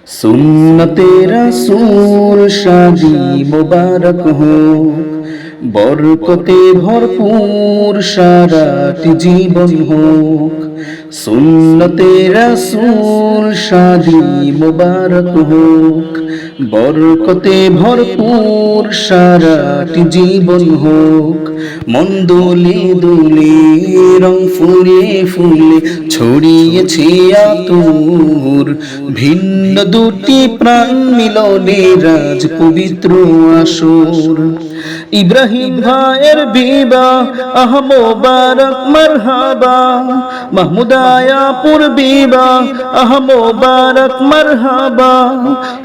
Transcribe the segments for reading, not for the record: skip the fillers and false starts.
সুন্নতে রাসূল শাদি মুবারক হোক, বরকতে ভরপুর সারাটি জীবন হোক। সুন্নতে রাসূল শাদি মুবারক হোক, বরকতে ভরপুর সারাটি জীবন হোক। মন দোলে দোলে রং ফুলে ফুলে ছড়িয়েছে আতুর, ভিন্ন দুটি প্রাণ মিলনে রাজ পবিত্র আসর। ইব্রাহিম ভাইয়ের বিবাহ আহ মোবারক মারহাবা, মাহমুদ আয়াপুর বিবাহ আহ মোবারক মারহাবা।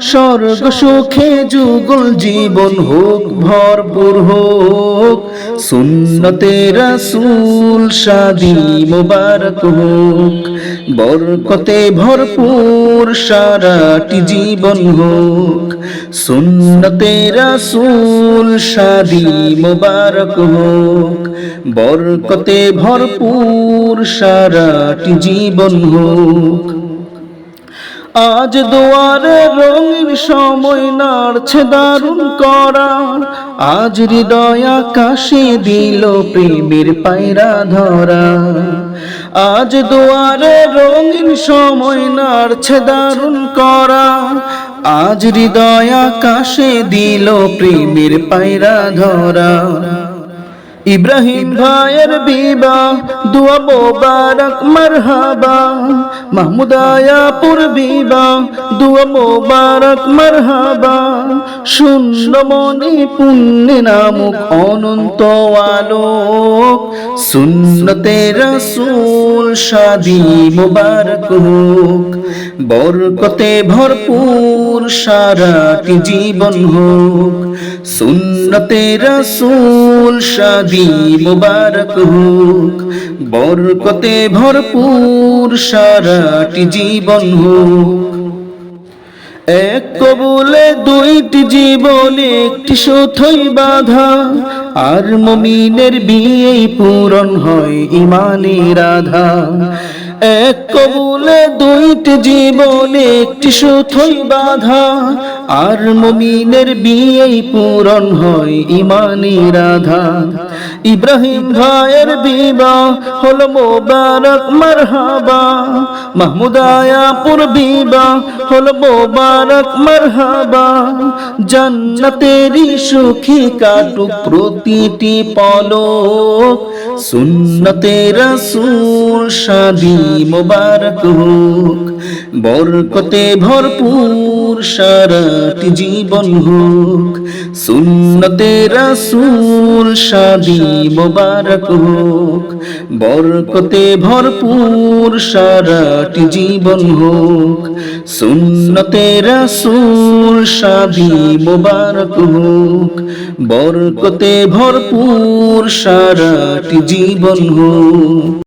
স্বর্গ সুখে যুগল জীবন হোক ভরপুর হোক, সুন্নতে রাসূল শাদি মুবারক হোক, বরকতে ভরপুর সারাটি জীবন হোক। সুন্নতে রাসূল শাদি মুবারক হোক, বরকতে ভরপুর সারাটি জীবন হোক। আজ দুয়ারে রঙিন সময় নাড়ছে দারুণ করা, আজ হৃদয় আকাশে দিল প্রেমের পায়রা ধরা। আজ দুয়ারে রঙিন সময় নাড়ছে দারুণ করা, আজ হৃদয় আকাশে দিল প্রেমের পায়রা ধরা। ইব্রাহিম ভাইয়ের বিবাহ দুয়া মোবারক মারহাবা, মাহমুদ আয়াপুর বিবাহ দুয়া মোবারক মারহাবা। শূন্য মনে পুণ্যে নামক অনন্ত আলোক, সুন্নতে রাসূল শাদি মুবারক হোক, বরকতে ভরপুর সারাটি জীবন হোক। সুন্নতে রাসূল শাদি মুবারক হোক, বরকতে ভরপুর সারাটি জীবন হোক। এক কবুলে দুইটি জীবন একটি সুতোয় বাঁধা, আর মুমিনের বিয়ে পূরণ হয় ইমানের আধার। এক কবুলে দুইটি জীবন একটি সুতোয় বাঁধা, আর মুমিনের বিয়ে পূরণ হয় ইমানের আধার। ইব্রাহিম ভাইয়ের বিবাহ হলো মোবারক মারহাবা, মাহমুদ আয়াপুর বিবাহ হলো মোবারক মারহাবা। জান্নাতেরই সুখী কাটুক প্রতিটি পলক, সুন্নতে রাসূল শাদি মুবারক হোক, বরকতে ভরপুর সারাটি জীবন হোক। সুন্নতে রাসূল শাদি মুবারক হোক, বরকতে ভরপুর সারাটি জীবন হোক। সুন্নতে রাসূল শাদি মুবারক হোক, বরকতে ভরপুর সারাটি জীবন হোক।